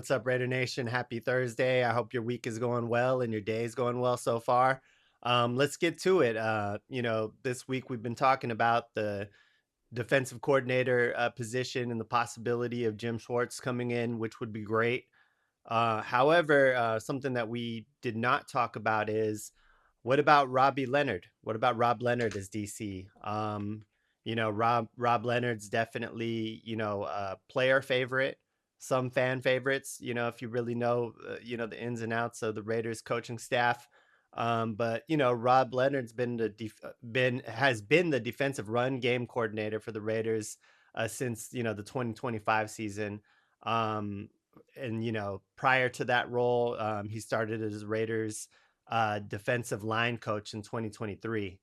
What's up, Raider Nation? Happy Thursday. I hope your week is going well and your day is going well so far. Let's get to it. This week we've been talking about the defensive coordinator position and the possibility of Jim Schwartz coming in, which would be great. However, something that we did not talk about is what about Robbie Leonard? What about Rob Leonard as DC? Rob Leonard's definitely a player favorite, some fan favorites. If you really know the ins and outs of the Raiders coaching staff. But Rob Leonard's been the defensive run game coordinator for the Raiders since the 2025 season. Um, and prior to that role, he started as Raiders defensive line coach in 2023.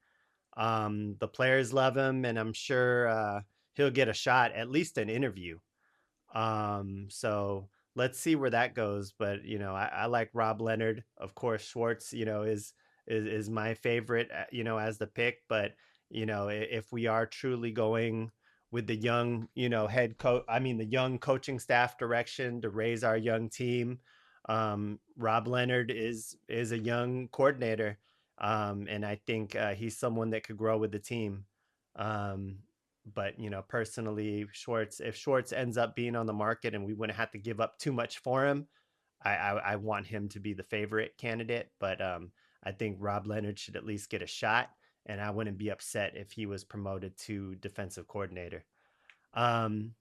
The players love him, and I'm sure he'll get a shot, at least an interview. So let's see where that goes. But I like Rob Leonard. Of course, Schwartz, is my favorite, as the pick. But if we are truly going with the young, head coach, I mean the young coaching staff direction to raise our young team, Rob Leonard is a young coordinator, and I think he's someone that could grow with the team. Um, but personally, if Schwartz ends up being on the market and we wouldn't have to give up too much for him, I want him to be the favorite candidate. But I think Rob Leonard should at least get a shot, and I wouldn't be upset if he was promoted to defensive coordinator. Um,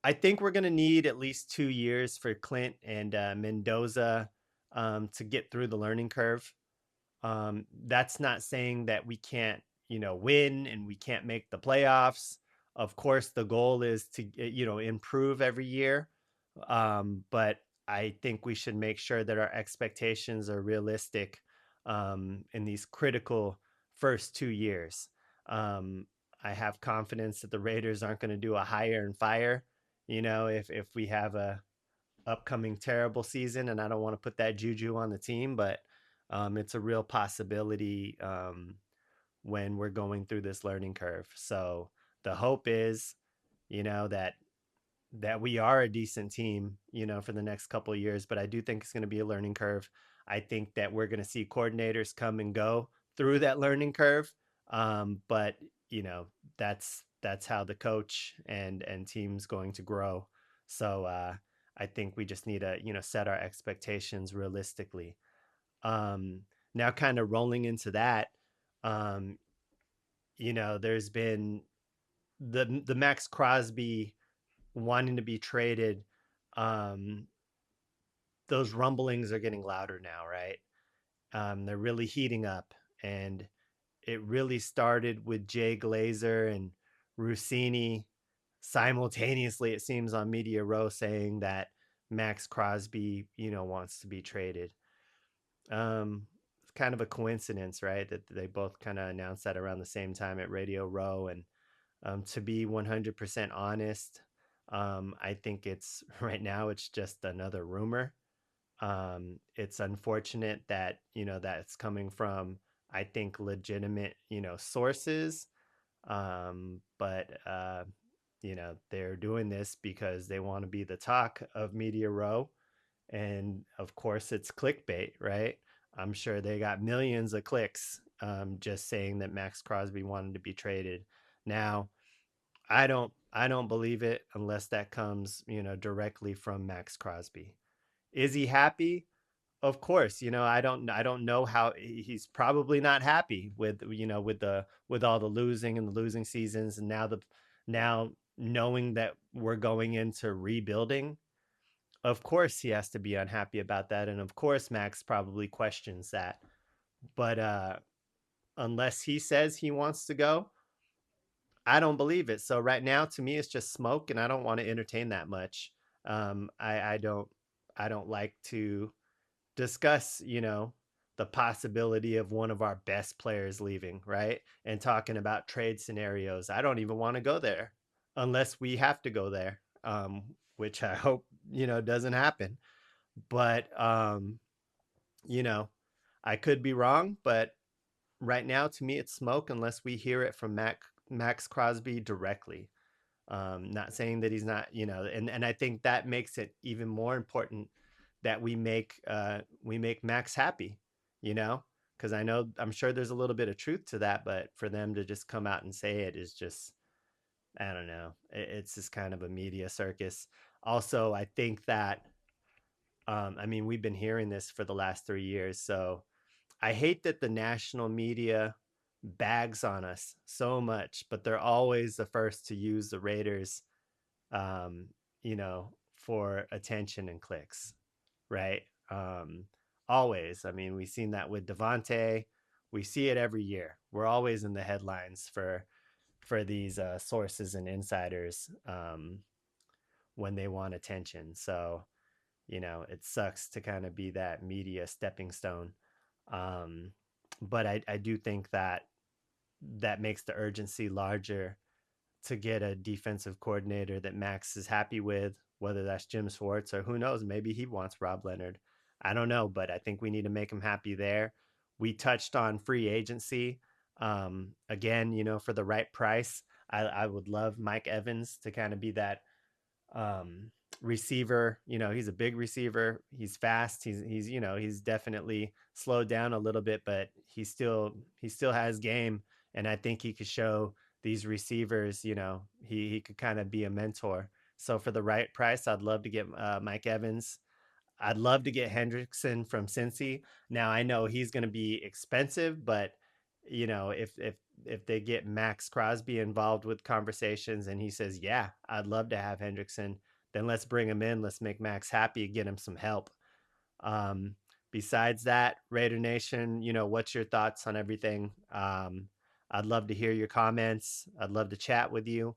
I think we're going to need at least 2 years for Clint and Mendoza to get through the learning curve. That's not saying that we can't, win and we can't make the playoffs. Of course, the goal is to, improve every year. But I think we should make sure that our expectations are realistic in these critical first 2 years. Um, I have confidence that the Raiders aren't going to do a hire and fire. If we have a upcoming terrible season, and I don't want to put that juju on the team, but it's a real possibility when we're going through this learning curve. So the hope is, that we are a decent team, for the next couple of years. But I do think it's going to be a learning curve. I think that we're going to see coordinators come and go through that learning curve. But you know, that's how the coach and team's going to grow. So I think we just need to, set our expectations realistically. Now, kind of rolling into that, um, there's been the Max Crosby wanting to be traded. Um, those rumblings are getting louder now, right? They're really heating up, and it really started with Jay Glazer and Rossini simultaneously. It seems on Media Row saying that Max Crosby, wants to be traded. It's kind of a coincidence, right? That they both kind of announced that around the same time at Radio Row. And to be 100% honest, I think it's right now, it's just another rumor. It's unfortunate that, that's coming from, I think, legitimate, sources. But they're doing this because they want to be the talk of Media Row. And of course, it's clickbait, right? I'm sure they got millions of clicks just saying that Max Crosby wanted to be traded. Now, I don't believe it unless that comes, directly from Max Crosby. Is he happy? Of course, I don't know how he's probably not happy with with all the losing and the losing seasons, and now knowing that we're going into rebuilding. Of course he has to be unhappy about that, and of course Max probably questions that. But unless he says he wants to go, I don't believe it. So right now, to me, it's just smoke, and I don't want to entertain that much. I don't like to discuss, the possibility of one of our best players leaving, right? And talking about trade scenarios. I don't even want to go there unless we have to go there, which I hope, doesn't happen. But, you know, I could be wrong, but right now, to me, it's smoke unless we hear it from Max Crosby directly. Not saying that he's not, and I think that makes it even more important that we make Max happy, you know, because I'm sure there's a little bit of truth to that, but for them to just come out and say it is just, I don't know, it's just kind of a media circus. Also, I think that I mean, we've been hearing this for the last 3 years, so I hate that the national media bags on us so much, but they're always the first to use the Raiders, um, for attention and clicks, right? Always. I mean, we've seen that with Devontae. We see it every year. We're always in the headlines for these sources and insiders when they want attention. So it sucks to kind of be that media stepping stone. Um, but I do think that that makes the urgency larger to get a defensive coordinator that Max is happy with, whether that's Jim Schwartz or who knows, maybe he wants Rob Leonard. I don't know, but I think we need to make him happy there. We touched on free agency. Again, for the right price, I would love Mike Evans to kind of be that receiver. He's a big receiver. He's fast. He's definitely slowed down a little bit, but he still has game, and I think he could show these receivers. He could kind of be a mentor. So for the right price, I'd love to get Mike Evans. I'd love to get Hendrickson from Cincy. Now I know he's going to be expensive, but if they get Max Crosby involved with conversations and he says, "Yeah, I'd love to have Hendrickson," then let's bring him in. Let's make Max happy, get him some help. Um, Besides that, Raider Nation, what's your thoughts on everything? I'd love to hear your comments. I'd love to chat with you.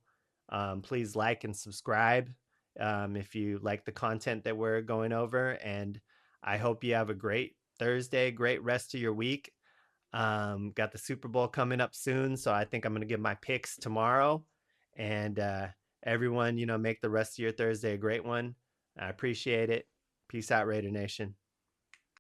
Please like and subscribe if you like the content that we're going over. And I hope you have a great Thursday, great rest of your week. Got the Super Bowl coming up soon, so I think I'm going to give my picks tomorrow. And everyone, make the rest of your Thursday a great one. I appreciate it. Peace out, Raider Nation.